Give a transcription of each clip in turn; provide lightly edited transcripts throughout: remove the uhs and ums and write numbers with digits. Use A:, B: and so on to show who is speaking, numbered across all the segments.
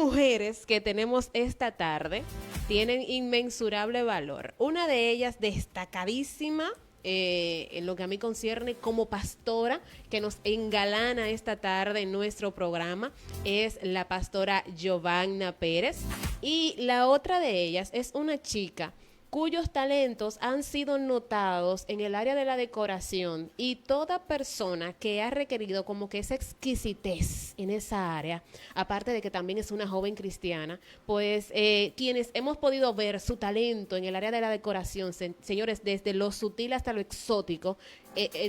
A: mujeres que tenemos esta tarde tienen inmensurable valor. Una de ellas destacadísima en lo que a mí concierne como pastora que nos engalana esta tarde en nuestro programa es la pastora Giovanna Pérez, y la otra de ellas es una chica cuyos talentos han sido notados en el área de la decoración, y toda persona que ha requerido como que esa exquisitez en esa área, aparte de que también es una joven cristiana, pues quienes hemos podido ver su talento en el área de la decoración, señores, desde lo sutil hasta lo exótico,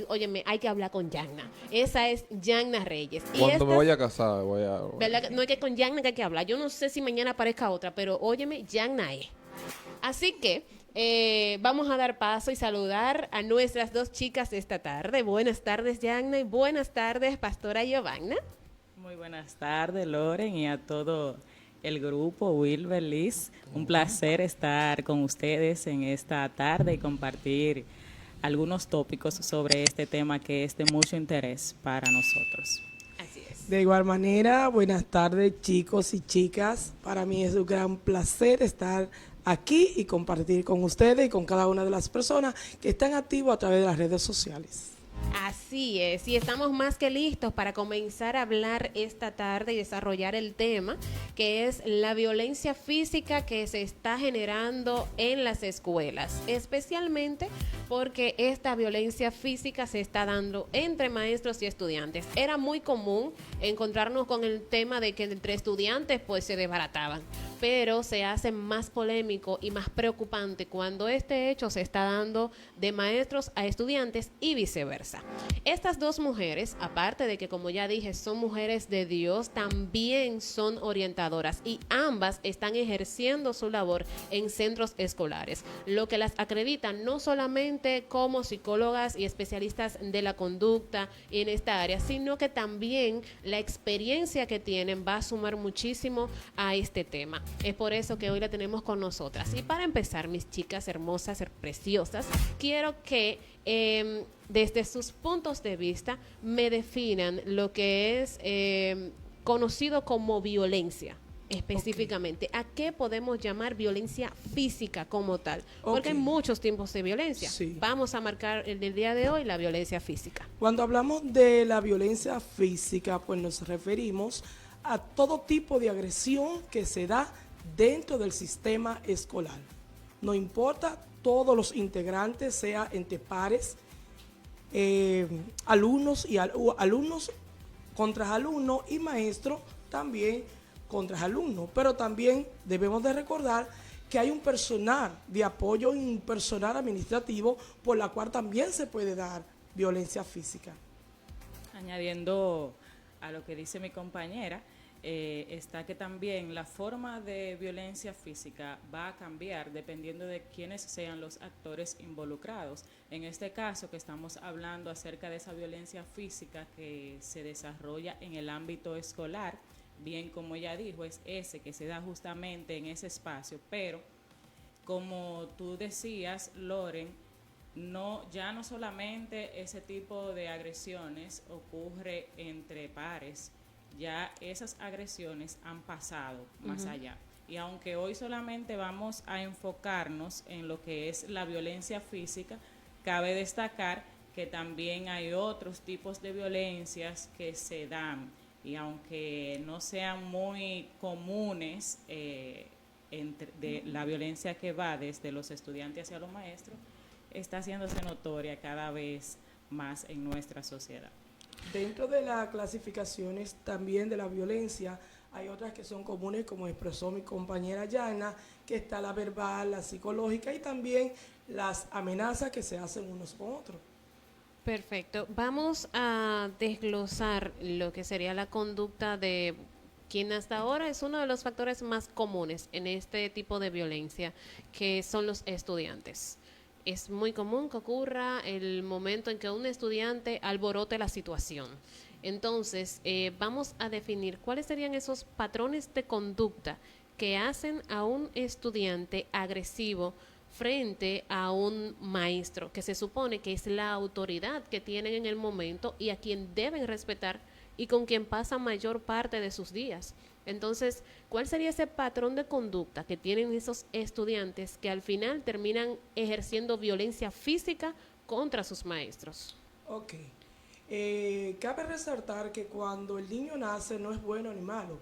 A: óyeme, hay que hablar con Yanna. Esa es Yanna Reyes.
B: Cuando me vaya a casar,
A: ¿Verdad? No es que con Yanna que hay que hablar. Yo no sé si mañana aparezca otra, pero óyeme, Yanna es. Así que vamos a dar paso y saludar a nuestras dos chicas de esta tarde. Buenas tardes, Yanna, y buenas tardes, Pastora Giovanna.
C: Muy buenas tardes, Loren, y a todo el grupo, Wilber, Liz. Un placer estar con ustedes en esta tarde y compartir algunos tópicos sobre este tema que es de mucho interés para nosotros.
A: Así es.
D: De igual manera, buenas tardes, chicos y chicas. Para mí es un gran placer estar aquí y compartir con ustedes y con cada una de las personas que están activos a través de las redes sociales.
A: Así es, y estamos más que listos para comenzar a hablar esta tarde y desarrollar el tema, que es la violencia física que se está generando en las escuelas, especialmente porque esta violencia física se está dando entre maestros y estudiantes. Era muy común encontrarnos con el tema de que entre estudiantes pues se desbarataban, pero se hace más polémico y más preocupante cuando este hecho se está dando de maestros a estudiantes y viceversa. Estas dos mujeres, aparte de que, como ya dije, son mujeres de Dios, también son orientadoras, y ambas están ejerciendo su labor en centros escolares, lo que las acredita no solamente como psicólogas y especialistas de la conducta en esta área, sino que también la experiencia que tienen va a sumar muchísimo a este tema. Es por eso que hoy la tenemos con nosotras. Y para empezar, mis chicas hermosas, preciosas, quiero que desde sus puntos de vista me definan lo que es conocido como violencia. Específicamente, ¿a qué podemos llamar violencia física como tal? Porque hay muchos tipos de violencia.
D: Sí.
A: Vamos a marcar en el día de hoy la violencia física.
D: Cuando hablamos de la violencia física, pues nos referimos a todo tipo de agresión que se da dentro del sistema escolar. No importa, todos los integrantes, sea entre pares, alumnos y alumnos contra alumnos, y maestros también contra alumnos. Pero también debemos de recordar que hay un personal de apoyo, un personal administrativo por la cual también se puede dar violencia física.
C: Añadiendo a lo que dice mi compañera, está que también la forma de violencia física va a cambiar dependiendo de quiénes sean los actores involucrados. En este caso, que estamos hablando acerca de esa violencia física que se desarrolla en el ámbito escolar, bien como ella dijo, es ese que se da justamente en ese espacio, pero como tú decías, Loren, ya no solamente ese tipo de agresiones ocurre entre pares, ya esas agresiones han pasado más allá. Y aunque hoy solamente vamos a enfocarnos en lo que es la violencia física, cabe destacar que también hay otros tipos de violencias que se dan, y aunque no sean muy comunes de la violencia que va desde los estudiantes hacia los maestros, está haciéndose notoria cada vez más en nuestra sociedad.
D: Dentro de las clasificaciones también de la violencia, hay otras que son comunes, como expresó mi compañera Yana, que está la verbal, la psicológica y también las amenazas que se hacen unos con otros.
A: Perfecto. Vamos a desglosar lo que sería la conducta de quien hasta ahora es uno de los factores más comunes en este tipo de violencia, que son los estudiantes. Es muy común que ocurra el momento en que un estudiante alborote la situación. Entonces, vamos a definir cuáles serían esos patrones de conducta que hacen a un estudiante agresivo frente a un maestro, que se supone que es la autoridad que tienen en el momento y a quien deben respetar y con quien pasan mayor parte de sus días. Entonces, ¿cuál sería ese patrón de conducta que tienen esos estudiantes que al final terminan ejerciendo violencia física contra sus maestros?
D: Ok. Cabe resaltar que cuando el niño nace no es bueno ni malo,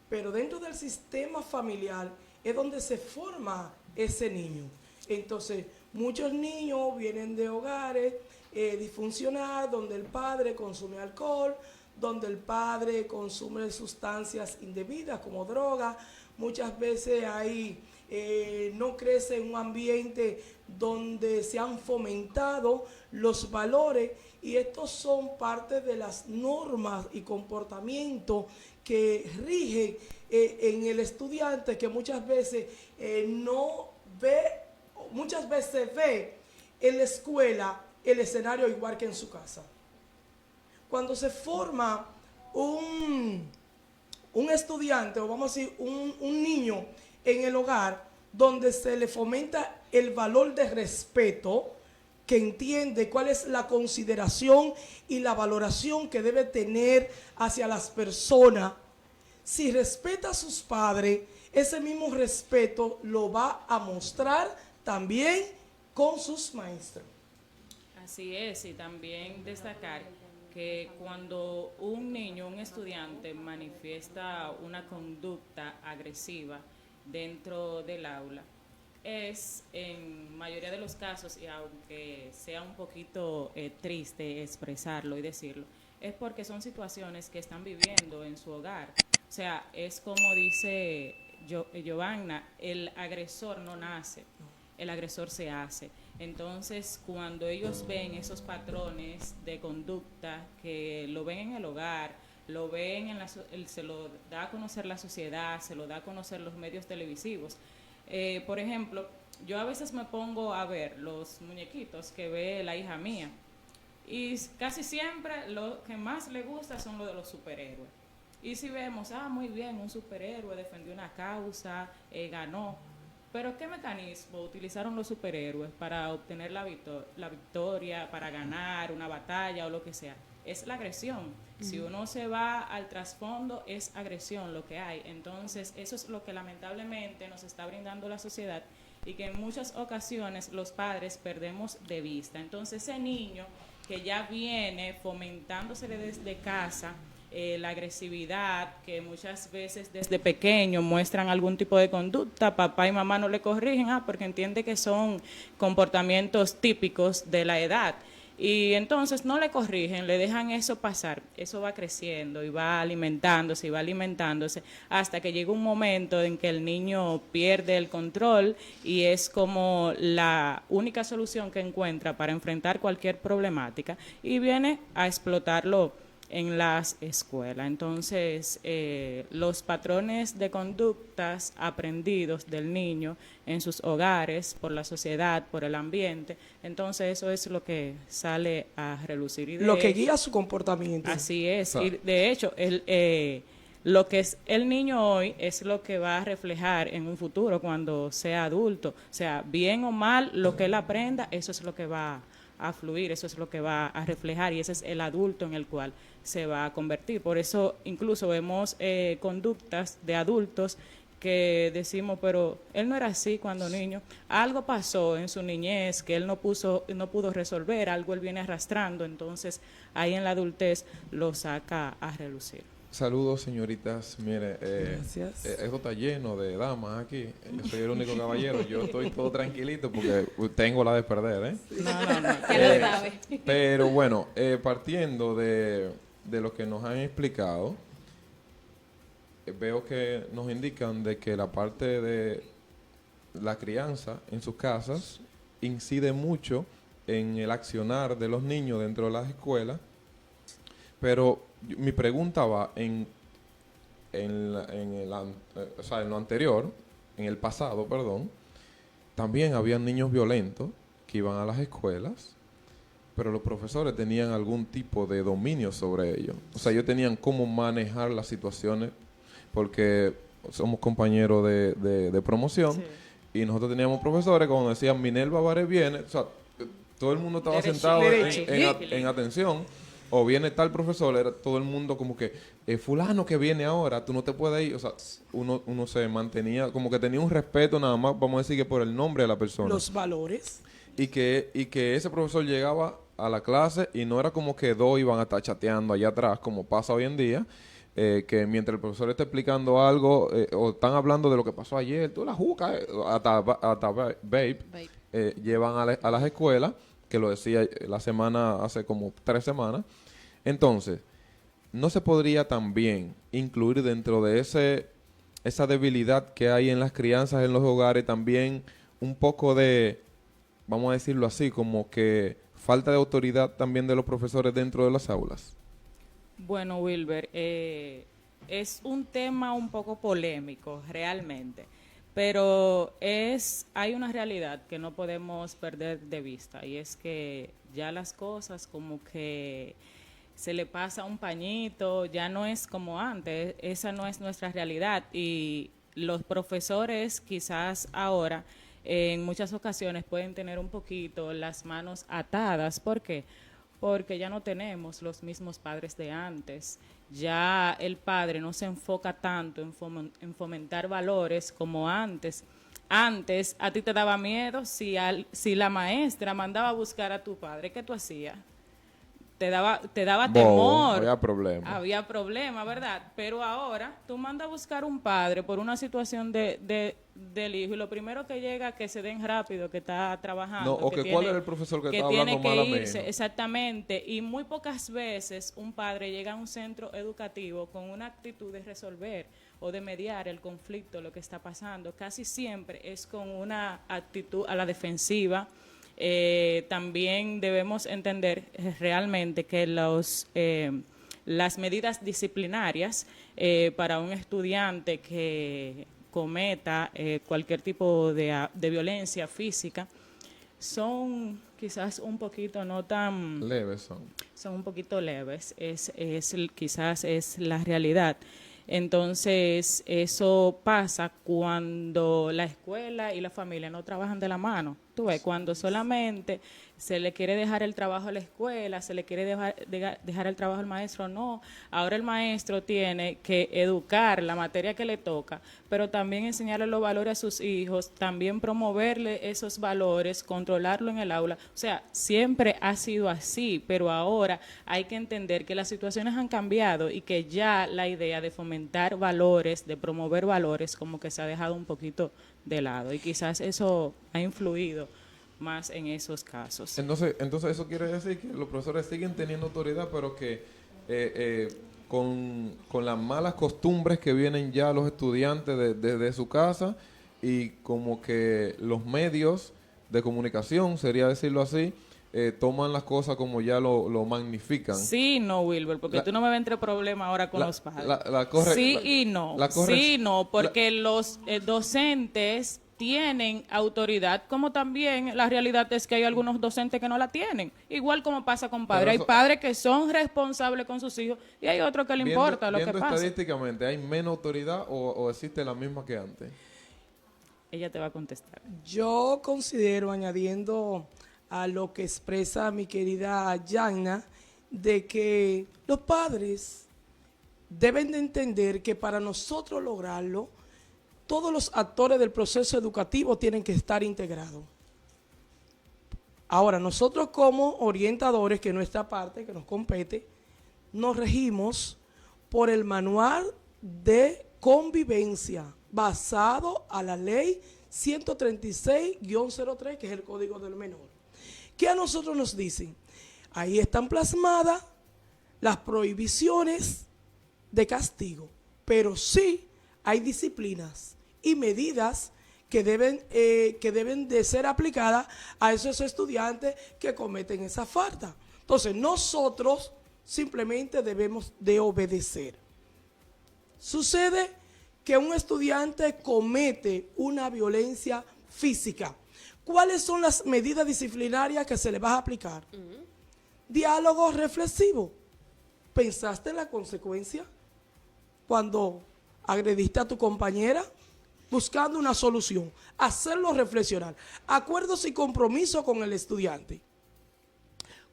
D: pero dentro del sistema familiar es donde se forma ese niño. Entonces, muchos niños vienen de hogares disfuncionales, donde el padre consume alcohol, donde el padre consume sustancias indebidas como droga. Muchas veces no crece en un ambiente donde se han fomentado los valores, y estos son parte de las normas y comportamientos que rigen en el estudiante, que muchas veces muchas veces ve en la escuela el escenario igual que en su casa. Cuando se forma un estudiante, o vamos a decir un niño en el hogar, donde se le fomenta el valor de respeto, que entiende cuál es la consideración y la valoración que debe tener hacia las personas, si respeta a sus padres, ese mismo respeto lo va a mostrar también con sus maestros.
C: Así es, y también destacar que cuando un niño, un estudiante manifiesta una conducta agresiva dentro del aula, es en mayoría de los casos, y aunque sea un poquito triste expresarlo y decirlo, es porque son situaciones que están viviendo en su hogar. O sea, es como dice Giovanna, el agresor no nace, el agresor se hace. Entonces, cuando ellos ven esos patrones de conducta, que lo ven en el hogar, lo ven se lo da a conocer la sociedad, se lo da a conocer los medios televisivos. Por ejemplo, yo a veces me pongo a ver los muñequitos que ve la hija mía, y casi siempre lo que más le gusta son los de los superhéroes. Y si vemos, muy bien, un superhéroe defendió una causa, ganó. Pero ¿qué mecanismo utilizaron los superhéroes para obtener la victoria, para ganar una batalla o lo que sea? Es la agresión. Si uno se va al trasfondo, es agresión lo que hay. Entonces, eso es lo que lamentablemente nos está brindando la sociedad, y que en muchas ocasiones los padres perdemos de vista. Entonces, ese niño que ya viene fomentándosele desde casa, la agresividad, que muchas veces desde pequeño muestran algún tipo de conducta, papá y mamá no le corrigen, porque entiende que son comportamientos típicos de la edad, y entonces no le corrigen, le dejan eso pasar. Eso va creciendo y va alimentándose hasta que llega un momento en que el niño pierde el control, y es como la única solución que encuentra para enfrentar cualquier problemática, y viene a explotarlo en las escuelas. Entonces, los patrones de conductas aprendidos del niño en sus hogares, por la sociedad, por el ambiente, entonces eso es lo que sale a relucir. Y
D: lo que guía su comportamiento.
C: Así es. Y de hecho, lo que es el niño hoy es lo que va a reflejar en un futuro cuando sea adulto. O sea, bien o mal, lo que él aprenda, eso es lo que va a fluir, eso es lo que va a reflejar, y ese es el adulto en el cual se va a convertir. Por eso incluso vemos conductas de adultos que decimos, pero él no era así cuando niño, algo pasó en su niñez que él no pudo resolver, algo él viene arrastrando, entonces ahí en la adultez lo saca a relucir.
B: Saludos, señoritas. Mire,
D: Gracias.
B: esto está lleno de damas aquí. Yo soy el único caballero. Yo estoy todo tranquilito porque tengo la de perder, ¿eh?
C: No.
A: Ya lo sabe.
B: Pero bueno, partiendo de lo que nos han explicado, veo que nos indican de que la parte de la crianza en sus casas incide mucho en el accionar de los niños dentro de las escuelas, pero mi pregunta va en lo anterior, en el pasado, perdón. También había niños violentos que iban a las escuelas, pero los profesores tenían algún tipo de dominio sobre ellos. O sea, ellos tenían cómo manejar las situaciones, porque somos compañeros de promoción, sí. Y nosotros teníamos profesores, como decían, Minerva Vares viene, o sea, todo el mundo estaba sentado en atención. o viene tal profesor, era todo el mundo como que, fulano que viene ahora, tú no te puedes ir. O sea, uno se mantenía, como que tenía un respeto nada más, vamos a decir que por el nombre de la persona.
D: Los valores.
B: Y que ese profesor llegaba a la clase y no era como que dos iban a estar chateando allá atrás, como pasa hoy en día, que mientras el profesor está explicando algo, o están hablando de lo que pasó ayer, tú la juca, hasta vape, llevan a las escuelas, que lo decía la semana, hace como 3 semanas. Entonces, ¿no se podría también incluir dentro de esa debilidad que hay en las crianzas, en los hogares, también un poco de, vamos a decirlo así, como que falta de autoridad también de los profesores dentro de las aulas?
C: Bueno, Wilber, es un tema un poco polémico realmente, pero hay una realidad que no podemos perder de vista, y es que ya las cosas como que se le pasa un pañito, ya no es como antes, esa no es nuestra realidad, y los profesores quizás ahora en muchas ocasiones pueden tener un poquito las manos atadas. ¿Por qué? Porque ya no tenemos los mismos padres de antes. Ya el padre no se enfoca tanto en fomentar valores como antes. Antes a ti te daba miedo si la maestra mandaba a buscar a tu padre, ¿qué tú hacías? Te daba temor. Había problema, ¿verdad? Pero ahora tú mandas a buscar un padre por una situación del hijo, y lo primero que llega, que se den rápido, que está trabajando.
B: No, o que cuál era el profesor que estaba hablando mal a mí.
C: Exactamente. Y muy pocas veces un padre llega a un centro educativo con una actitud de resolver o de mediar el conflicto, lo que está pasando. Casi siempre es con una actitud a la defensiva. También debemos entender realmente que las medidas disciplinarias para un estudiante que cometa cualquier tipo de violencia física son quizás un poquito no tan
B: leves,
C: son un poquito leves, quizás es la realidad. Entonces, eso pasa cuando la escuela y la familia no trabajan de la mano. Tú ves, cuando solamente se le quiere dejar el trabajo a la escuela, se le quiere dejar el trabajo al maestro, no. Ahora el maestro tiene que educar la materia que le toca, pero también enseñarle los valores a sus hijos, también promoverle esos valores, controlarlo en el aula. O sea, siempre ha sido así, pero ahora hay que entender que las situaciones han cambiado y que ya la idea de fomentar valores, de promover valores, como que se ha dejado un poquito de lado, y quizás eso ha influido más en esos casos. Entonces
B: eso quiere decir que los profesores siguen teniendo autoridad, pero que con las malas costumbres que vienen ya los estudiantes desde su casa, y como que los medios de comunicación, sería decirlo así, toman las cosas como ya lo magnifican.
C: Sí, no, Wilber, porque tú no me ves entre problemas ahora con los padres. Sí y no, porque los docentes tienen autoridad, como también la realidad es que hay algunos docentes que no la tienen, igual como pasa con padres. Hay padres que son responsables con sus hijos y hay otros que le importa lo que pasa.
B: Estadísticamente, ¿hay menos autoridad o existe la misma que antes?
C: Ella te va a contestar.
D: Yo considero, añadiendo a lo que expresa mi querida Yanna, de que los padres deben de entender que para nosotros lograrlo, todos los actores del proceso educativo tienen que estar integrados. Ahora, nosotros como orientadores, que es nuestra parte, que nos compete, nos regimos por el manual de convivencia basado a la ley 136-03, que es el Código del Menor. ¿Qué a nosotros nos dicen? Ahí están plasmadas las prohibiciones de castigo, pero sí hay disciplinas y medidas que deben de ser aplicadas a esos estudiantes que cometen esa falta. Entonces, nosotros simplemente debemos de obedecer. Sucede que un estudiante comete una violencia física. ¿Cuáles son las medidas disciplinarias que se le va a aplicar? Diálogo reflexivo. ¿Pensaste en la consecuencia cuando agrediste a tu compañera? Buscando una solución, hacerlo reflexionar. Acuerdos y compromisos con el estudiante.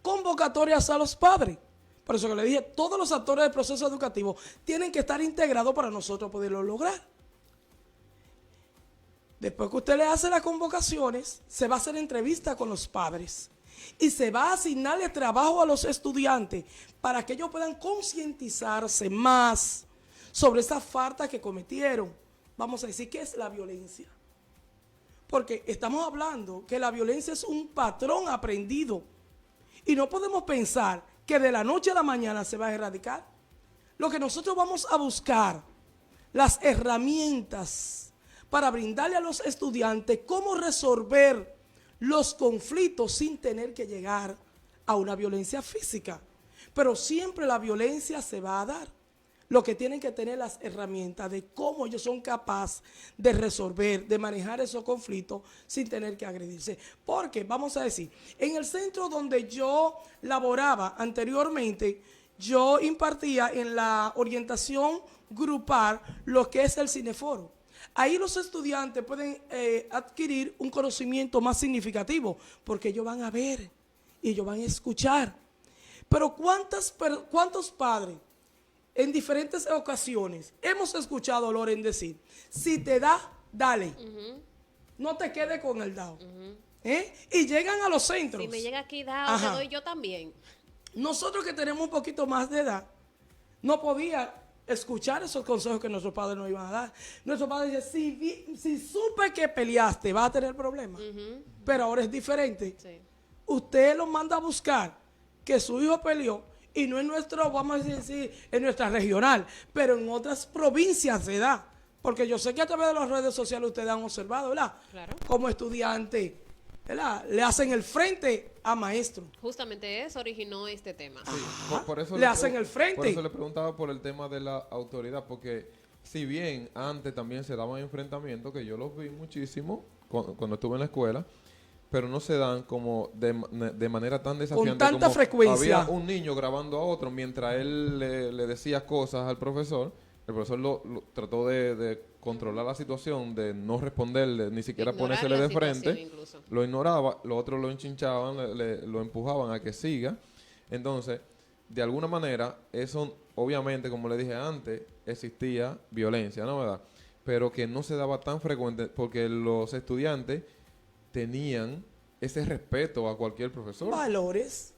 D: Convocatorias a los padres Por eso que le dije, todos los actores del proceso educativo tienen que estar integrados para nosotros poderlo lograr. Después que usted le hace las convocaciones, se va a hacer entrevista con los padres y se va a asignarle trabajo a los estudiantes para que ellos puedan concientizarse más sobre esa falta que cometieron. Vamos a decir, ¿qué es la violencia? Porque estamos hablando que la violencia es un patrón aprendido y no podemos pensar que de la noche a la mañana se va a erradicar. Lo que nosotros vamos a buscar, las herramientas para brindarle a los estudiantes cómo resolver los conflictos sin tener que llegar a una violencia física. Pero siempre la violencia se va a dar. Lo que tienen que tener las herramientas de cómo ellos son capaces de resolver, de manejar esos conflictos sin tener que agredirse. Porque, vamos a decir, en el centro donde yo laboraba anteriormente, yo impartía en la orientación grupal lo que es el cineforo. Ahí los estudiantes pueden adquirir un conocimiento más significativo porque ellos van a ver y ellos van a escuchar. Pero ¿cuántos padres en diferentes ocasiones hemos escuchado a Loren decir, si te da, dale, no te quedes con el dado? Y llegan a los centros.
A: Si me llega aquí dado, te doy yo también.
D: Nosotros que tenemos un poquito más de edad, no podía escuchar esos consejos que nuestros padres nos iban a dar. Nuestros padres decían, si supe que peleaste, vas a tener problemas. Pero ahora es diferente.
A: Sí.
D: Usted los manda a buscar que su hijo peleó, y no en nuestro, vamos a decir, en nuestra regional, pero en otras provincias se da. Porque yo sé que a través de las redes sociales ustedes han observado, ¿verdad?
A: Claro.
D: Como estudiante, ¿verdad? Le hacen el frente a maestro.
A: Justamente eso originó este tema.
B: Sí, por eso
D: le hacen el frente.
B: Por eso le preguntaba por el tema de la autoridad, porque si bien antes también se daban enfrentamientos, que yo los vi muchísimo cuando estuve en la escuela, pero no se dan como de manera tan desafiante.
D: Con tanta
B: como
D: frecuencia.
B: Había un niño grabando a otro mientras él le decía cosas al profesor. El profesor lo trató de controlar la situación, de no responderle, ni siquiera
A: Ignorar
B: ponérsele
A: la
B: de frente.
A: situación incluso.
B: Lo ignoraba, los otros lo enchinchaban, lo empujaban a que siga. Entonces, de alguna manera, eso obviamente, como le dije antes, existía violencia, ¿no verdad? Pero que no se daba tan frecuente porque los estudiantes tenían ese respeto a cualquier profesor.
D: Valores.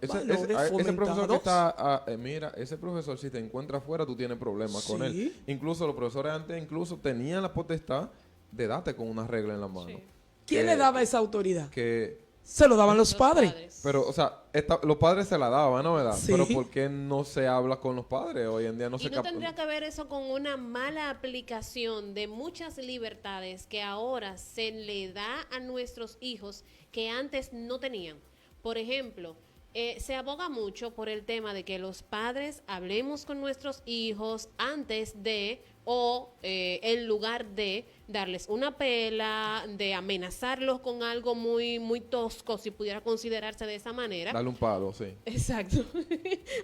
B: Ese profesor que está, mira, ese profesor si te encuentra afuera tú tienes problemas con él. Incluso los profesores antes tenían la potestad de darte con una regla en la mano.
A: Sí.
D: ¿Quién le daba esa autoridad?
B: Que
D: Se lo daban los padres.
B: pero, o sea, los padres se la daban, ¿no verdad?
D: Sí.
B: Pero ¿por qué no se habla con los padres? Hoy en día no
A: ¿Y
B: se
A: no tendría que ver eso con una mala aplicación de muchas libertades que ahora se le da a nuestros hijos que antes no tenían? Por ejemplo, se aboga mucho por el tema de que los padres hablemos con nuestros hijos antes de o en lugar de darles una pela, de amenazarlos con algo muy, muy tosco, si pudiera considerarse de esa manera.
B: Dale un palo, sí.
A: Exacto.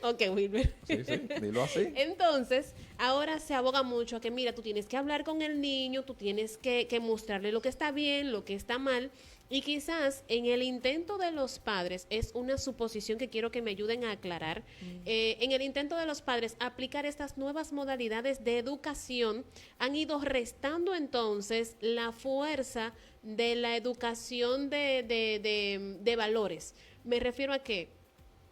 A: Ok, Wilmer.
B: Sí, dilo así.
A: Entonces, ahora se aboga mucho a que, mira, tú tienes que hablar con el niño, tú tienes que mostrarle lo que está bien, lo que está mal. Y quizás en el intento de los padres, es una suposición que quiero que me ayuden a aclarar, en el intento de los padres aplicar estas nuevas modalidades de educación, han ido restando entonces la fuerza de la educación de valores. Me refiero a que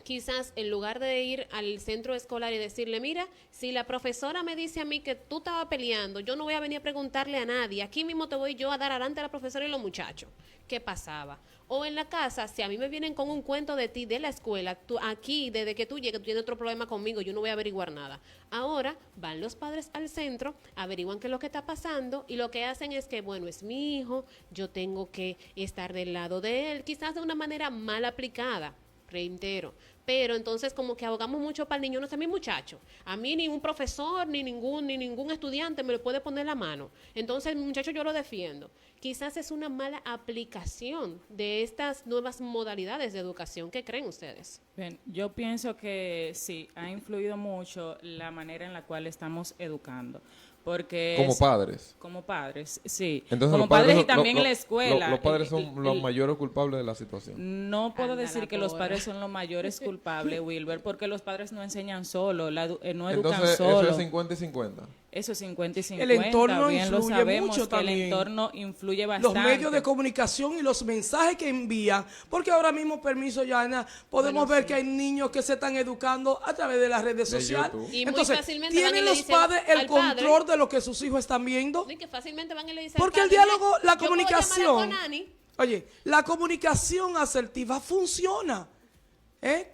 A: quizás en lugar de ir al centro escolar y decirle, mira, si la profesora me dice a mí que tú estabas peleando, yo no voy a venir a preguntarle a nadie, aquí mismo te voy yo a dar adelante a la profesora y los muchachos. ¿Qué pasaba? O en la casa, si a mí me vienen con un cuento de ti de la escuela, tú aquí, desde que tú llegues, tú tienes otro problema conmigo, yo no voy a averiguar nada. Ahora van los padres al centro, averiguan qué es lo que está pasando y lo que hacen es que, bueno, es mi hijo, yo tengo que estar del lado de él, quizás de una manera mal aplicada, reitero. Pero entonces como que abogamos mucho para el niño, no sé, mi muchacho. A mí ni un profesor, ni ningún estudiante me le puede poner la mano. Entonces el muchacho yo lo defiendo. Quizás es una mala aplicación de estas nuevas modalidades de educación. ¿Qué creen ustedes?
C: Bien, yo pienso que sí, ha influido mucho la manera en la cual estamos educando. porque
B: Como padres.
C: Como padres, sí.
B: Entonces,
C: como
B: los padres
C: padres y
B: son-
C: también
B: lo-
C: en la escuela.
B: los padres son los
C: el-
B: mayores culpables de la situación.
C: No puedo
A: Anda
C: decir
A: la
C: que los
A: cobra.
C: padres son los mayores culpables, Wilber, porque los padres no enseñan solo, no educan
B: Entonces,
C: solo.
B: eso es 50 y 50.
C: Eso es 50 y 50.
D: El entorno
C: bien lo
D: influye
C: sabemos
D: mucho
C: que el
D: también.
C: entorno influye
D: Los
C: bastante.
D: medios de comunicación y los mensajes que envían, porque ahora mismo, permiso, Yana, podemos
A: Bueno,
D: ver
A: sí.
D: que hay niños que se están educando a través de las redes
B: De
D: sociales.
B: YouTube.
A: Y muy
D: Entonces,
A: fácilmente van y
D: ¿tienen
A: le
D: los
A: dicen
D: padres el
A: al padre-
D: control de lo que sus hijos están viendo?
A: Y que fácilmente van y le dicen al
D: Porque el
A: padre,
D: diálogo,
A: "Mira,
D: la
A: yo puedo llamar a
D: comunicación,
A: Conani".
D: oye, la comunicación asertiva funciona.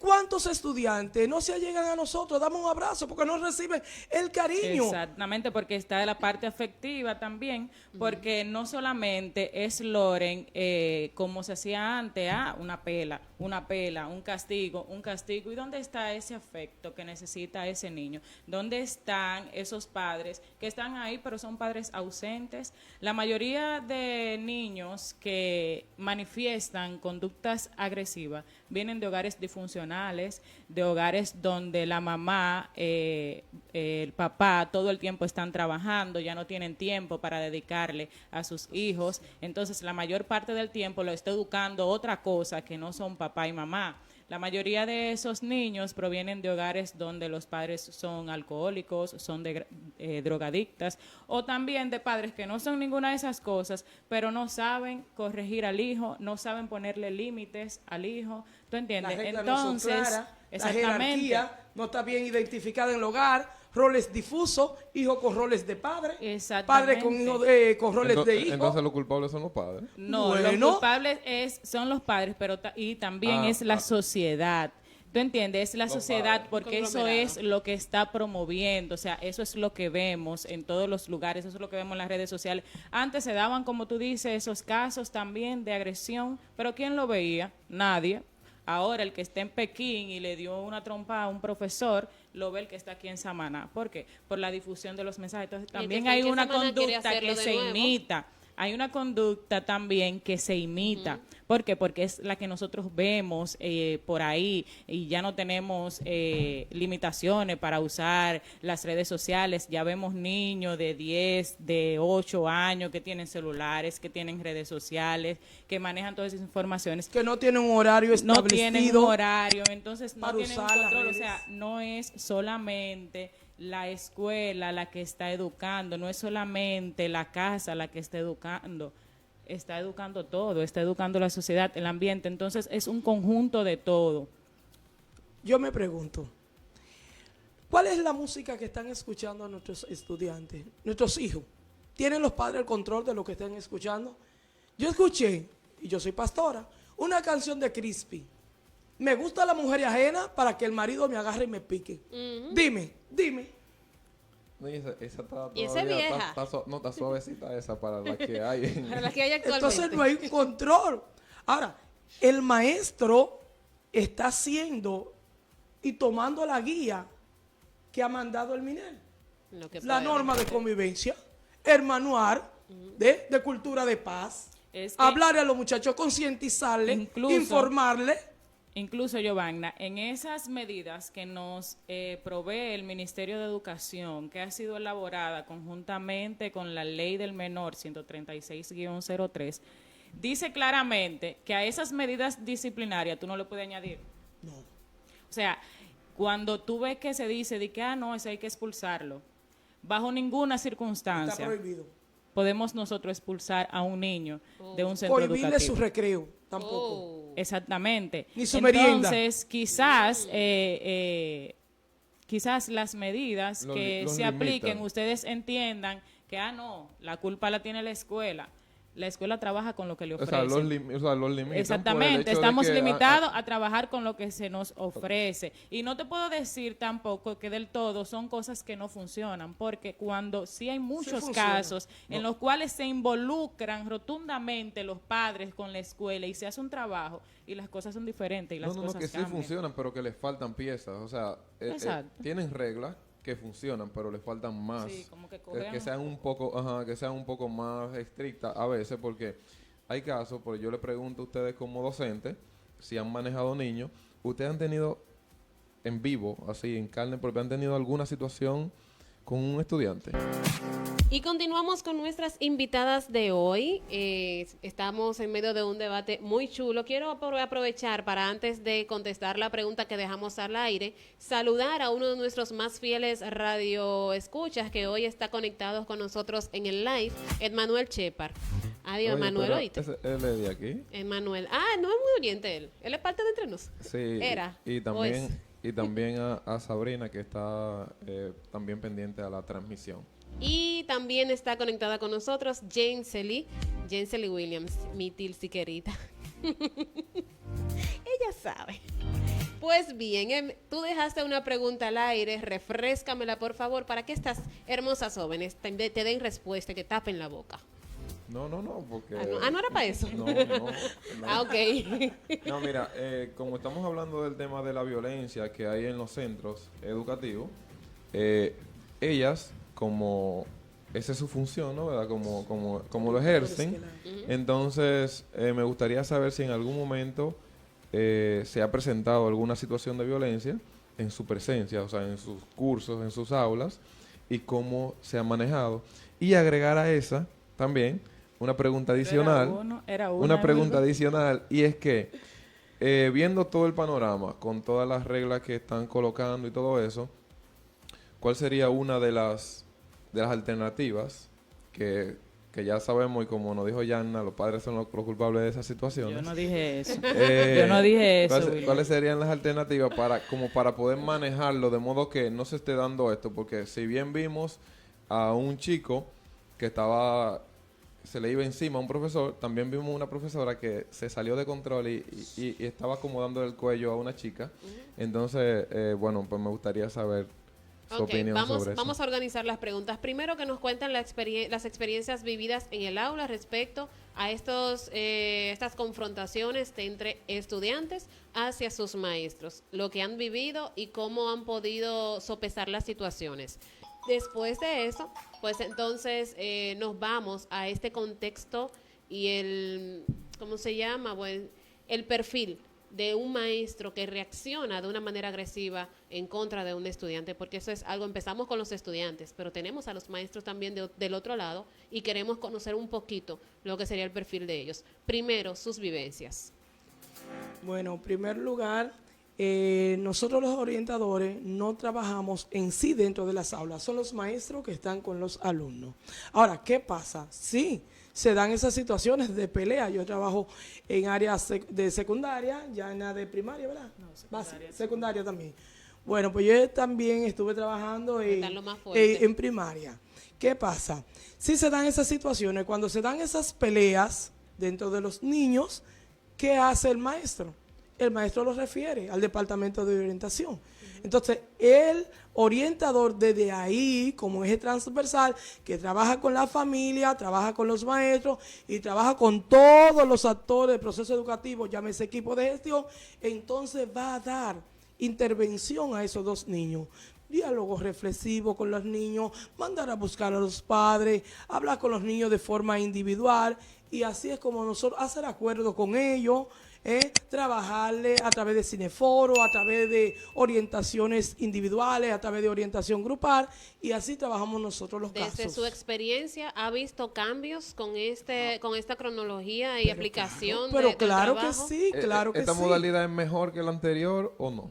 D: ¿Cuántos estudiantes no se llegan a nosotros, damos un abrazo porque no reciben el cariño?
C: Exactamente, porque está de la parte afectiva también, porque no solamente es Loren como se hacía antes, una pela, un castigo, ¿y dónde está ese afecto que necesita ese niño? ¿Dónde están esos padres que están ahí pero son padres ausentes? La mayoría de niños que manifiestan conductas agresivas vienen de hogares disfuncionales, de hogares donde la mamá, el papá, todo el tiempo están trabajando, ya no tienen tiempo para dedicarle a sus hijos. Entonces, la mayor parte del tiempo lo está educando otra cosa que no son papá y mamá. La mayoría de esos niños provienen de hogares donde los padres son alcohólicos, son drogadictas, o también de padres que no son ninguna de esas cosas, pero no saben corregir al hijo, no saben ponerle límites al hijo. ¿Tú entiendes?
D: Las reglas no son
C: Entonces,
D: claras, la
C: exactamente.
D: jerarquía no está bien identificada en el hogar, roles difusos, hijo con roles de padre, padre con, con roles de hijo.
B: Entonces, los culpables son los padres.
C: No,
D: Bueno.
C: los culpables son los padres, pero y también es la sociedad. ¿Tú entiendes? Es la
B: Los
C: sociedad
B: padres.
C: porque eso es lo que está promoviendo, o sea, eso es lo que vemos en todos los lugares, eso es lo que vemos en las redes sociales. Antes se daban, como tú dices, esos casos también de agresión, pero ¿quién lo veía? Nadie. Ahora el que está en Pekín y le dio una trompa a un profesor, lo ve el que está aquí en Samaná. ¿Por qué? Por la difusión de los mensajes. Entonces
A: Y el que
C: también
A: está
C: hay
A: aquí en
C: una
A: Samaná quiere
C: conducta
A: hacerlo
C: que
A: de
C: se
A: nuevo.
C: imita. Hay una conducta también que se imita. ¿Por qué? Porque es la que nosotros vemos por ahí y ya no tenemos limitaciones para usar las redes sociales. Ya vemos niños de 10, de 8 años que tienen celulares, que tienen redes sociales, que manejan todas esas informaciones.
D: Que no tienen un horario
C: No
D: establecido.
C: tienen un horario, entonces no
D: para
C: tienen un
D: usar las
C: control. O
D: redes.
C: sea, no es solamente la escuela la que está educando, no es solamente la casa la que está educando todo, está educando la sociedad, el ambiente, entonces es un conjunto de todo.
D: Yo me pregunto, ¿cuál es la música que están escuchando nuestros estudiantes, nuestros hijos? ¿Tienen los padres el control de lo que están escuchando? Yo escuché, y yo soy pastora, una canción de Crispy. Me gusta la mujer ajena para que el marido me agarre y me pique. Dime.
B: No, y esa está
A: Y esa
B: todavía-
A: vieja.
B: está suavecita esa para la que hay.
A: Para las que hay actualmente.
D: Entonces no hay un control. Ahora, el maestro está haciendo y tomando la guía que ha mandado el MINER.
A: Lo que
D: La
A: puede.
D: norma de convivencia, el manual de cultura de paz,
C: Es que
D: hablarle a los muchachos, concientizarle,
C: Incluso-
D: informarle.
C: Incluso, Giovanna, en esas medidas que nos provee el Ministerio de Educación, que ha sido elaborada conjuntamente con la Ley del Menor 136-03, dice claramente que a esas medidas disciplinarias tú no le puedes añadir.
D: No.
C: O sea, cuando tú ves que se dice de que, no, eso hay que expulsarlo, bajo ninguna
D: Está
C: circunstancia
D: prohibido.
C: podemos nosotros expulsar a un niño de un centro
D: Prohibirle
C: educativo.
D: su recreo, tampoco.
A: Oh.
C: Exactamente.
D: Ni su merienda.
C: Entonces, quizás, quizás las medidas
B: Los
C: que
B: los
C: se apliquen,
B: limitan.
C: ustedes entiendan que, no, la culpa la tiene la escuela. La escuela trabaja con lo que le
B: O
C: ofrece.
B: sea, los limitan por el
C: Exactamente,
B: hecho de
C: estamos
B: que,
C: limitados a trabajar con lo que se nos ofrece. Y no te puedo decir tampoco que del todo son cosas que no funcionan, porque cuando sí hay muchos
D: funciona.
C: casos en los cuales se involucran rotundamente los padres con la escuela y se hace un trabajo y las cosas son diferentes y las
B: no,
C: cosas
B: que sí
C: cambian.
B: funcionan, pero que les faltan piezas. O sea,
C: Exacto.
B: tienen reglas que funcionan, pero les faltan más.
C: Sí, como que
B: que
C: cogen-
B: sean un poco, que sean un poco más estrictas a veces, porque hay casos, porque yo le pregunto a ustedes como docentes, si han manejado niños, ustedes han tenido en vivo, así en carne propia, han tenido alguna situación con un estudiante.
A: Y continuamos con nuestras invitadas de hoy. Estamos en medio de un debate muy chulo. Quiero aprovechar para, antes de contestar la pregunta que dejamos al aire, saludar a uno de nuestros más fieles radioescuchas que hoy está conectado con nosotros en el live, Edmanuel Chepar. Adiós,
B: Oye,
A: Manuel,
B: pero
A: ¿oíste?
B: Él es de aquí.
A: Manuel. Ah, no es muy oyente él. Él es parte de Entre Nos.
B: Sí.
A: Era.
B: Y
A: ¿O es?
B: también a Sabrina, que está también pendiente a la transmisión.
A: Y también está conectada con nosotros Jensely Williams, mi tilsiquerita. Ella sabe. Pues bien, tú dejaste una pregunta al aire, refréscamela por favor, para que estas hermosas jóvenes te den respuesta, que tapen la boca.
B: No, porque...
A: No era para eso.
B: No.
A: Ah, ok.
B: No, mira, como estamos hablando del tema de la violencia que hay en los centros educativos, ellas, como esa es su función, ¿no? ¿Verdad? Como lo ejercen. Entonces, me gustaría saber si en algún momento se ha presentado alguna situación de violencia en su presencia, o sea, en sus cursos, en sus aulas, y cómo se ha manejado. Y agregar a esa también una pregunta adicional. Una pregunta adicional, y es que, viendo todo el panorama, con todas las reglas que están colocando y todo eso, ¿cuál sería una de las alternativas que ya sabemos, y como nos dijo Yanna, los padres son los culpables de esas situaciones?
C: Yo no dije eso. Yo no dije eso.
B: ¿Cuáles serían las alternativas para poder manejarlo de modo que no se esté dando esto? Porque si bien vimos a un chico que se le iba encima a un profesor, también vimos una profesora que se salió de control y estaba acomodando el cuello a una chica. Entonces, bueno, pues me gustaría saber su opinión sobre eso.
A: Vamos a organizar las preguntas. Primero, que nos cuentan las experiencias vividas en el aula respecto a estas confrontaciones entre estudiantes hacia sus maestros, lo que han vivido y cómo han podido sopesar las situaciones. Después de eso, pues entonces nos vamos a este contexto y ¿cómo se llama? Bueno, el perfil de un maestro que reacciona de una manera agresiva en contra de un estudiante, porque eso es algo, empezamos con los estudiantes, pero tenemos a los maestros también del otro lado y queremos conocer un poquito lo que sería el perfil de ellos. Primero, sus vivencias.
D: Bueno, en primer lugar, nosotros los orientadores no trabajamos en sí dentro de las aulas, son los maestros que están con los alumnos. Ahora, ¿qué pasa? Sí, se dan esas situaciones de pelea. Yo trabajo en áreas de secundaria, ya en la de primaria, ¿verdad? No, secundaria también. Bueno, pues yo también estuve trabajando en primaria. ¿Qué pasa? Sí se dan esas situaciones, cuando se dan esas peleas dentro de los niños, ¿qué hace el maestro? El maestro lo refiere al departamento de orientación. Entonces, el orientador desde ahí, como eje transversal, que trabaja con la familia, trabaja con los maestros y trabaja con todos los actores del proceso educativo, llámese equipo de gestión, entonces va a dar intervención a esos dos niños. Diálogo reflexivo con los niños, mandar a buscar a los padres, hablar con los niños de forma individual, y así es como nosotros hacer acuerdos con ellos, trabajarle a través de cineforo, a través de orientaciones individuales, a través de orientación grupal, y así trabajamos nosotros los casos.
A: Desde su experiencia, ¿ha visto cambios con esta cronología y aplicación
D: del trabajo? Que sí, claro que sí.
B: ¿Esta modalidad es mejor que la anterior o no?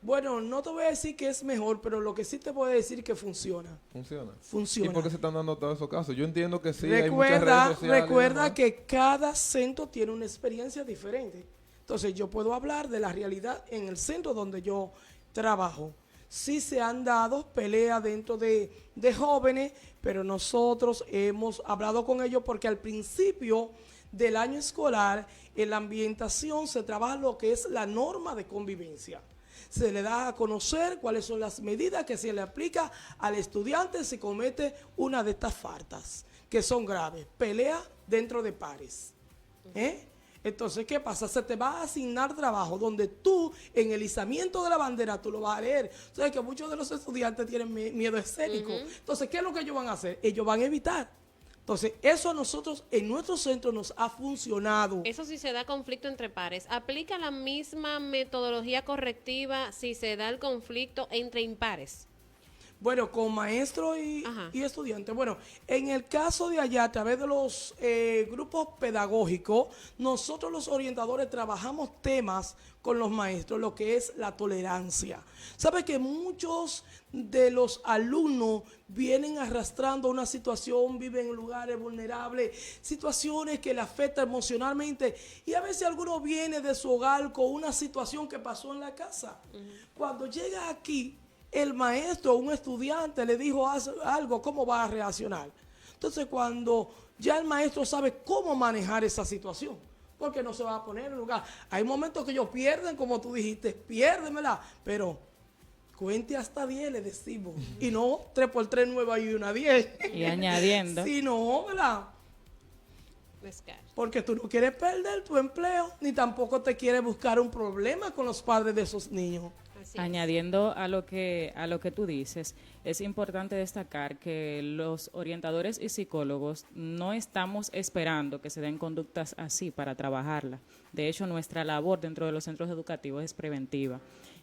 D: Bueno, no te voy a decir que es mejor, pero lo que sí te puedo decir es que funciona.
B: ¿Y por qué se están dando todos esos casos? Yo entiendo que sí, hay muchas redes sociales.
D: Recuerda que cada centro tiene una experiencia diferente. Entonces, yo puedo hablar de la realidad en el centro donde yo trabajo. Sí se han dado peleas dentro de jóvenes, pero nosotros hemos hablado con ellos porque al principio del año escolar, en la ambientación se trabaja lo que es la norma de convivencia. Se le da a conocer cuáles son las medidas que se le aplica al estudiante si comete una de estas faltas, que son graves. Pelea dentro de pares. Entonces, ¿qué pasa? Se te va a asignar trabajo donde tú, en el izamiento de la bandera, tú lo vas a leer. Sabes que muchos de los estudiantes tienen miedo escénico. Entonces, ¿qué es lo que ellos van a hacer? Ellos van a evitar. Entonces, eso a nosotros en nuestro centro nos ha funcionado.
A: Eso sí se da conflicto entre pares. ¿Aplica la misma metodología correctiva si se da el conflicto entre impares?
D: Bueno, con maestros y estudiantes. Bueno, en el caso de allá, a través de los grupos pedagógicos, nosotros los orientadores trabajamos temas con los maestros, lo que es la tolerancia. ¿Sabe que muchos de los alumnos vienen arrastrando una situación, viven en lugares vulnerables, situaciones que le afectan emocionalmente, y a veces alguno viene de su hogar con una situación que pasó en la casa? Cuando llega aquí, el maestro o un estudiante le dijo algo, ¿cómo va a reaccionar? Entonces, cuando ya el maestro sabe cómo manejar esa situación, porque no se va a poner en lugar. Hay momentos que ellos pierden, como tú dijiste, pierden, ¿verdad? Pero cuente hasta 10, le decimos. Y no 3 por 3, 9 y 1, 10.
C: Y añadiendo.
D: Sí, no, ¿verdad? Porque tú no quieres perder tu empleo, ni tampoco te quieres buscar un problema con los padres de esos niños.
C: Añadiendo a lo que tú dices, es importante destacar que los orientadores y psicólogos no estamos esperando que se den conductas así para trabajarla. De hecho, nuestra labor dentro de los centros educativos es preventiva.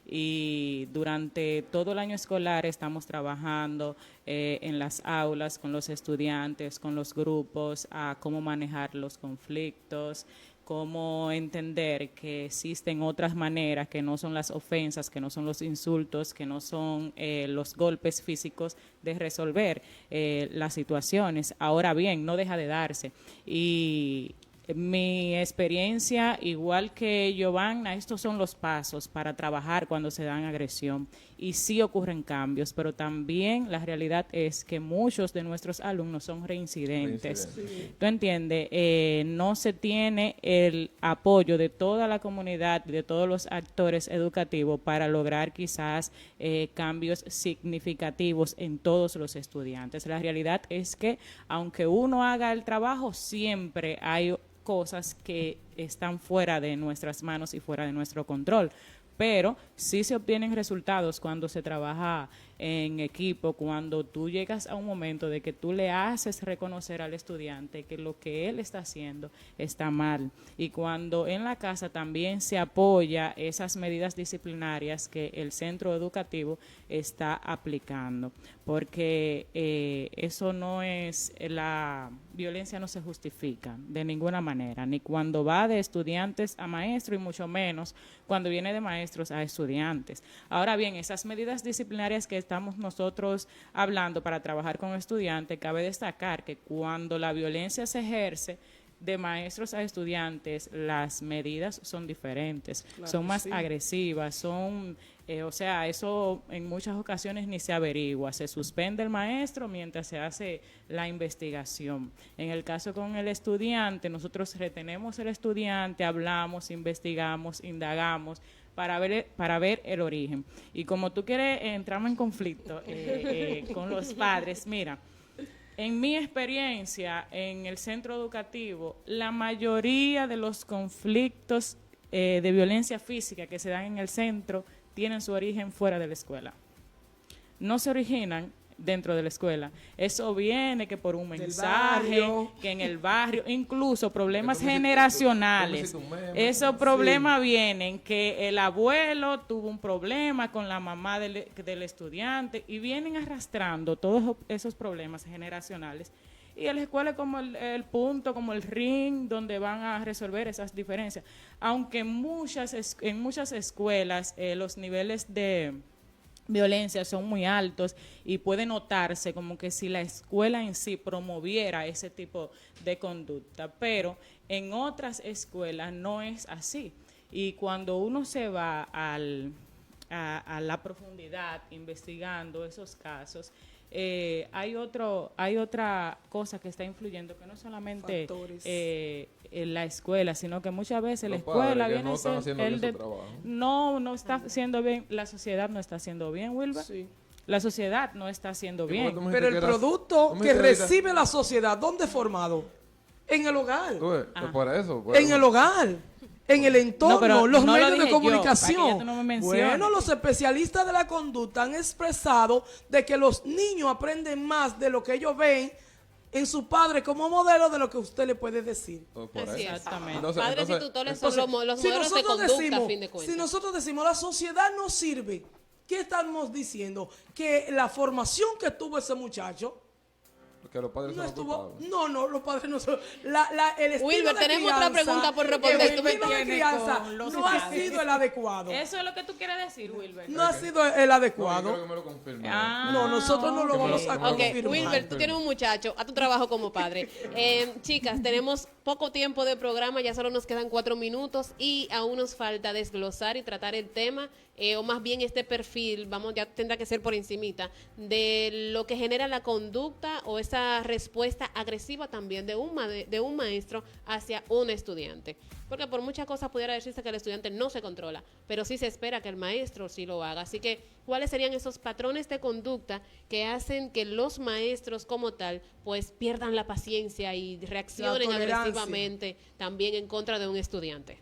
C: Y durante todo el año escolar estamos trabajando en las aulas con los estudiantes, con los grupos, a cómo manejar los conflictos, cómo entender que existen otras maneras que no son las ofensas, que no son los insultos, que no son los golpes físicos de resolver las situaciones. Ahora bien, no deja de darse. Y mi experiencia, igual que Giovanna, estos son los pasos para trabajar cuando se dan agresión. Y sí ocurren cambios, pero también la realidad es que muchos de nuestros alumnos son reincidentes. Sí. ¿Tú entiendes? No se tiene el apoyo de toda la comunidad, de todos los actores educativos para lograr quizás cambios significativos en todos los estudiantes. La realidad es que aunque uno haga el trabajo, siempre hay cosas que están fuera de nuestras manos y fuera de nuestro control. Pero sí se obtienen resultados cuando se trabaja en equipo, cuando tú llegas a un momento de que tú le haces reconocer al estudiante que lo que él está haciendo está mal. Y cuando en la casa también se apoya esas medidas disciplinarias que el centro educativo está aplicando. Porque eso no es, la violencia no se justifica de ninguna manera, ni cuando va de estudiantes a maestros y mucho menos cuando viene de maestros a estudiantes. Ahora bien, esas medidas disciplinarias que estamos nosotros hablando para trabajar con estudiantes, cabe destacar que cuando la violencia se ejerce de maestros a estudiantes, las medidas son diferentes, claro, son más agresivas, son, o sea, eso en muchas ocasiones ni se averigua, se suspende el maestro mientras se hace la investigación. En el caso con el estudiante, nosotros retenemos al estudiante, hablamos, investigamos, indagamos, para ver el origen. Y como tú quieres entrarme en conflicto con los padres, mira, en mi experiencia en el centro educativo, la mayoría de los conflictos de violencia física que se dan en el centro tienen su origen fuera de la escuela. No se originan dentro de la escuela. Eso viene que por un mensaje, que en el barrio, incluso problemas generacionales. Esos problemas vienen que el abuelo tuvo un problema con la mamá del estudiante y vienen arrastrando todos esos problemas generacionales. Y la escuela es como el punto, como el ring donde van a resolver esas diferencias. Aunque en muchas escuelas los niveles de violencia son muy altos y puede notarse como que si la escuela en sí promoviera ese tipo de conducta, pero en otras escuelas no es así. Y cuando uno se va a la profundidad investigando esos casos, hay otra cosa que está influyendo, que no solamente en la escuela, sino que muchas veces la escuela viene a ser no está haciendo bien, la sociedad no está haciendo bien, Wilber. Sí. La sociedad no está haciendo bien.
D: Pero el producto que recibe la sociedad, ¿dónde es formado? En el hogar.
B: Por eso.
D: En el hogar. En el entorno, los medios de comunicación. Bueno, los especialistas de la conducta han expresado de que los niños aprenden más de lo que ellos ven en su padre como modelo de lo que usted le puede decir.
A: Exactamente. Padres y tutores son los modelos de conducta, a fin de cuentas.
D: Si nosotros decimos la sociedad no sirve, ¿Qué estamos diciendo? Que la formación que tuvo ese muchacho
B: Porque los padres
D: no
B: son
D: estuvo.
B: culpables.
D: No, los padres no son. El estilo
A: Wilber,
D: de
A: tenemos
D: crianza,
A: otra pregunta por responder.
D: El
A: Tú me
D: estilo de
C: tienes
D: crianza
C: con los
D: no ha
C: padres.
D: sido el adecuado.
C: Eso es lo que tú quieres decir, Wilber.
D: No ha sido el
B: No, yo
D: adecuado.
B: creo que me lo confirme.
C: Ah,
D: No, nosotros no lo
C: ok.
D: vamos a
A: Ok,
D: confirmar.
A: Wilber, tú tienes un muchacho, a tu trabajo como padre. Chicas, tenemos poco tiempo de programa, ya solo nos quedan 4 minutos y aún nos falta desglosar y tratar el tema, o más bien este perfil, ya tendrá que ser por encimita, de lo que genera la conducta o esa respuesta agresiva también de un maestro hacia un estudiante. Porque por muchas cosas pudiera decirse que el estudiante no se controla, pero sí se espera que el maestro sí lo haga. Así que, ¿cuáles serían esos patrones de conducta que hacen que los maestros como tal pues pierdan la paciencia y reaccionen
D: La tolerancia.
A: agresivamente también en contra de un estudiante?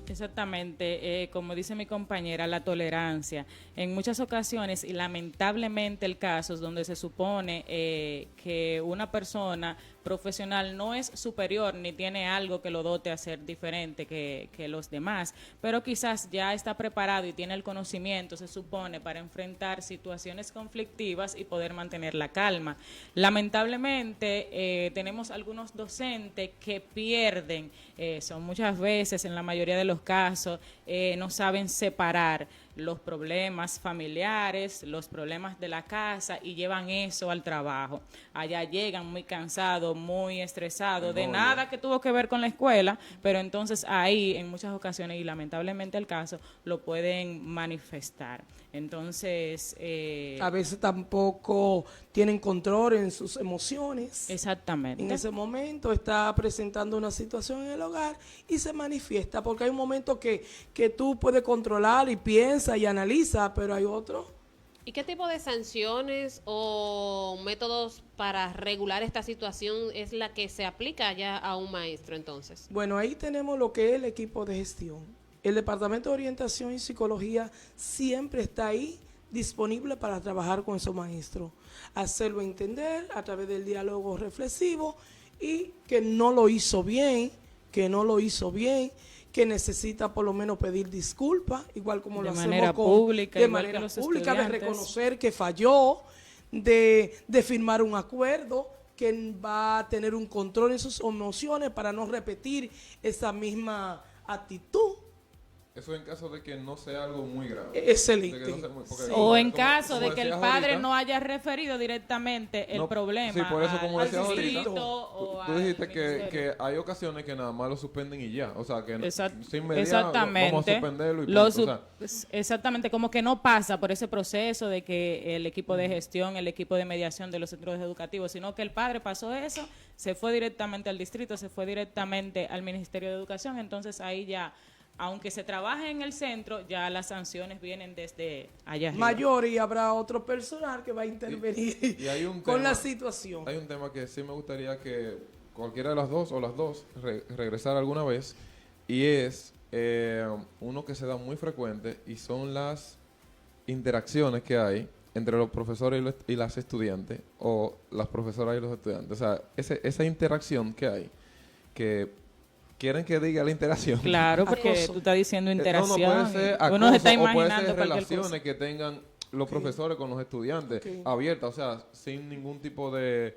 C: Exactamente, como dice mi compañera, la tolerancia. En muchas ocasiones, y lamentablemente el caso es donde se supone que una persona profesional no es superior ni tiene algo que lo dote a ser diferente que los demás, pero quizás ya está preparado y tiene el conocimiento, se supone, para enfrentar situaciones conflictivas y poder mantener la calma. Lamentablemente tenemos algunos docentes que pierden, son muchas veces, en la mayoría de los casos, no saben separar los problemas familiares, los problemas de la casa y llevan eso al trabajo. Allá llegan muy cansados, muy estresados, de nada que tuvo que ver con la escuela, pero entonces ahí en muchas ocasiones, y lamentablemente el caso, lo pueden manifestar. Entonces...
D: a veces tampoco tienen control en sus emociones.
C: Exactamente.
D: En ese momento está presentando una situación en el hogar y se manifiesta, porque hay un momento que tú puedes controlar y piensas y analizas, pero hay otro.
A: ¿Y qué tipo de sanciones o métodos para regular esta situación es la que se aplica ya a un maestro entonces?
D: Bueno, ahí tenemos lo que es el equipo de gestión. El Departamento de Orientación y Psicología siempre está ahí disponible para trabajar con esos maestros, hacerlo entender a través del diálogo reflexivo y que no lo hizo bien, que necesita por lo menos pedir disculpas, igual como lo hacemos
C: pública,
D: de
C: igual
D: manera
C: que los
D: pública, de
C: estudiantes.
D: reconocer que falló, de firmar un acuerdo que va a tener un control en sus emociones para no repetir esa misma actitud.
B: Eso en caso de que no sea algo muy grave.
D: Excelente.
B: De que no sea muy- porque
C: O en
B: como-
C: caso
B: como
C: de que el
B: decías
C: padre
B: ahorita,
C: no haya referido directamente el
B: No,
C: problema
B: sí, por eso, como
C: al
B: decías ahorita,
C: distrito
B: Tú
C: o
B: dijiste
C: al
B: que
C: ministerio.
B: hay ocasiones que nada más lo suspenden y ya. O sea, que sin mediar,
C: Exactamente.
B: vamos a suspenderlo y
C: Lo
B: punto. O sea,
C: exactamente, como que no pasa por ese proceso de que el equipo de gestión, el equipo de mediación de los centros educativos, sino que el padre pasó eso, se fue directamente al distrito, se fue directamente al Ministerio de Educación, entonces ahí ya, aunque se trabaje en el centro, ya las sanciones vienen desde allá arriba.
D: Mayor, y habrá otro personal que va a intervenir
B: y hay un
D: con
B: tema-
D: la situación.
B: hay un tema que sí me gustaría que cualquiera de las dos o las dos regresara alguna vez, y es uno que se da muy frecuente, y son las interacciones que hay entre los profesores y las estudiantes, o las profesoras y los estudiantes. O sea, esa interacción que hay, que quieren que diga la interacción.
C: Claro, porque
D: Acoso.
C: tú estás diciendo interacción.
B: No, puede ser
C: Uno se está
B: acoso, o puede
C: imaginando
B: ser
C: cualquier
B: relaciones
C: cosa.
B: que tengan los profesores con los estudiantes abiertas, o sea, sin ningún tipo de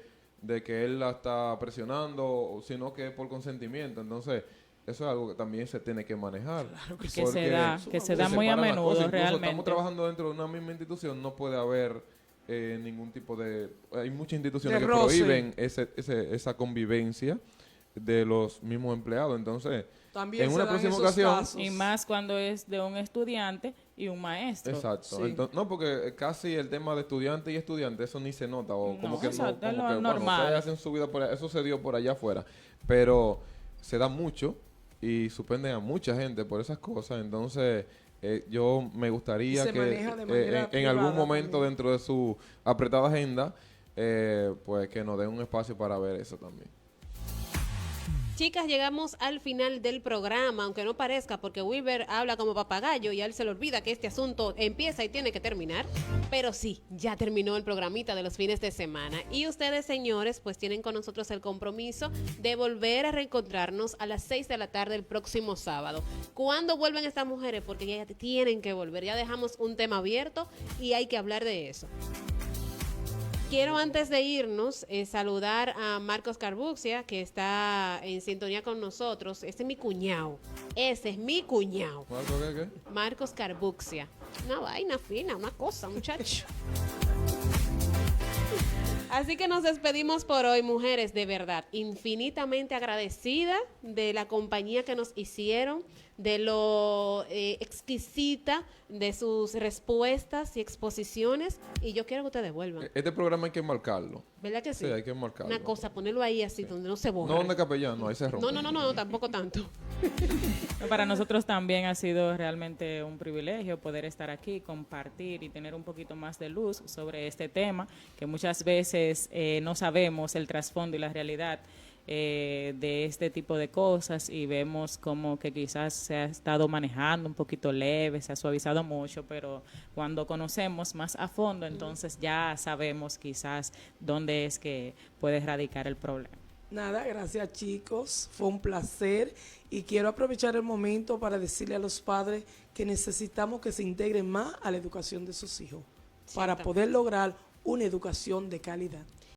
B: que él la está presionando, sino que es por consentimiento. Entonces, eso es algo que también se tiene que manejar.
D: Claro que
C: Que
D: sí.
C: se da, que se da muy a
B: separan las
C: menudo
B: cosas. Incluso
C: realmente.
B: estamos trabajando dentro de una misma institución, no puede haber ningún tipo de... Hay muchas instituciones
D: De
B: que
D: roce.
B: prohíben esa convivencia de los mismos empleados. Entonces,
D: También
B: en
D: se
B: una
D: dan
B: próxima
D: esos
B: ocasión...
D: casos.
C: Y más cuando es de un estudiante y un maestro.
B: Exacto.
D: Sí.
B: Entonces, no, porque casi el tema de estudiante y estudiante, eso ni se nota. O como
C: No,
B: que
C: exacto,
B: no,
C: es
B: como
C: lo
B: que,
C: normal.
B: ustedes hacen su vida por allá, eso se dio por allá afuera. Pero se da mucho y suspenden a mucha gente por esas cosas. Entonces, yo me gustaría
D: Y se
B: que
D: maneja de manera
B: en algún
D: privada
B: momento
D: también.
B: dentro de su apretada agenda, pues que nos den un espacio para ver eso también.
A: Chicas, llegamos al final del programa, aunque no parezca, porque Wilber habla como papagayo y a él se le olvida que este asunto empieza y tiene que terminar. Pero sí, ya terminó el programita de los fines de semana. Y ustedes, señores, pues tienen con nosotros el compromiso de volver a reencontrarnos a las 6 de la tarde el próximo sábado. ¿Cuándo vuelven estas mujeres? Porque ya tienen que volver. Ya dejamos un tema abierto y hay que hablar de eso. Quiero antes de irnos saludar a Marcos Carbuxia, que está en sintonía con nosotros. Ese es mi cuñado. Ese es mi cuñado.
B: ¿Marco qué?
A: Marcos Carbuxia. Una vaina fina, una cosa, muchacho. Así que nos despedimos por hoy, mujeres, de verdad, infinitamente agradecida de la compañía que nos hicieron, de lo exquisita de sus respuestas y exposiciones, y yo quiero que ustedes vuelvan.
B: Este programa hay que marcarlo.
A: ¿Verdad que sí?
B: Sí, hay que marcarlo.
A: Una cosa, ponerlo ahí así, donde no se borra.
B: No donde capellán, ahí se rompe.
A: No, tampoco tanto.
C: Para nosotros también ha sido realmente un privilegio poder estar aquí, compartir y tener un poquito más de luz sobre este tema, que muchas veces no sabemos el trasfondo y la realidad de este tipo de cosas, y vemos como que quizás se ha estado manejando un poquito leve, se ha suavizado mucho, pero cuando conocemos más a fondo, entonces ya sabemos quizás dónde es que puede radicar el problema.
D: Nada, gracias chicos, fue un placer y quiero aprovechar el momento para decirle a los padres que necesitamos que se integren más a la educación de sus hijos para poder lograr una educación de calidad.